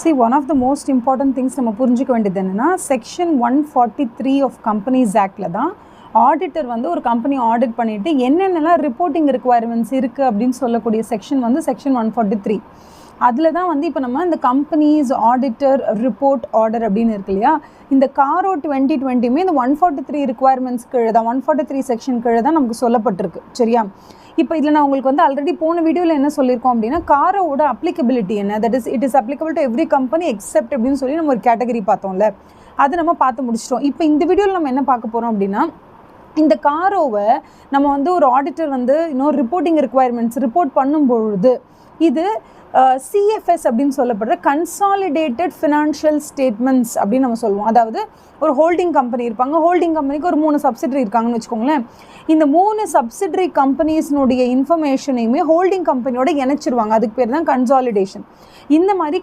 See, one of the most important things நம்ம புரிஞ்சுக்க வேண்டியது என்னன்னா செக்ஷன் 143 ஆஃப் கம்பெனிஸ் ஆக்டில் தான் ஆடிட்டர் வந்து ஒரு கம்பெனி ஆடிட் பண்ணிவிட்டு என்னென்னலாம் ரிப்போர்ட்டிங் ரிக்குவயர்மெண்ட்ஸ் இருக்குது அப்படின்னு சொல்லக்கூடிய செக்ஷன் வந்து செக்ஷன் 143. அதில் தான் வந்து இப்போ நம்ம இந்த கம்பெனிஸ் ஆடிட்டர் ரிப்போர்ட் ஆர்டர் அப்படின்னு இருக்கு இல்லையா, இந்த காரோ 2020மே இந்த 143 ரிக்குவயர்மெண்ட்ஸ் கீழே தான் 143 செக்ஷன் கீழே தான் நமக்கு சொல்லப்பட்டிருக்கு. சரியா? இப்போ இதில் நான் உங்களுக்கு வந்து ஆல்ரெடி போன வீடியோவில் என்ன சொல்லியிருக்கோம் அப்படின்னா காரோட அப்ளிகபிலிட்டி என்ன, that is it is applicable to every company accept அப்படின்னு சொல்லி நம்ம ஒரு கேட்டகரி பார்த்தோம்ல, அதை நம்ம பார்த்து முடிச்சிட்டோம். இப்போ இந்த வீடியோவில் நம்ம என்ன பார்க்க போகிறோம் அப்படின்னா இந்த காரோவை நம்ம வந்து ஒரு ஆடிட்டர் வந்து இன்னொரு ரிப்போர்ட்டிங் ரிக்குவயர்மெண்ட்ஸ் ரிப்போர்ட் பண்ணும்பொழுது இது சிஎஃப்எஸ் அப்படின்னு சொல்லப்படுற கன்சாலிடேட்டட் ஃபினான்ஷியல் ஸ்டேட்மெண்ட்ஸ் அப்படின்னு நம்ம சொல்லுவோம். அதாவது ஒரு ஹோல்டிங் கம்பெனி இருப்பாங்க, ஹோல்டிங் கம்பெனிக்கு ஒரு 3 சப்சிடரி இருக்காங்கன்னு வச்சுக்கோங்களேன். இந்த 3 சப்சிடரி கம்பெனிஸ்னுடைய இன்ஃபர்மேஷனையுமே ஹோல்டிங் கம்பெனியோட இணைச்சிருவாங்க. அதுக்கு பேர் தான் கன்சாலிடேஷன். இந்த மாதிரி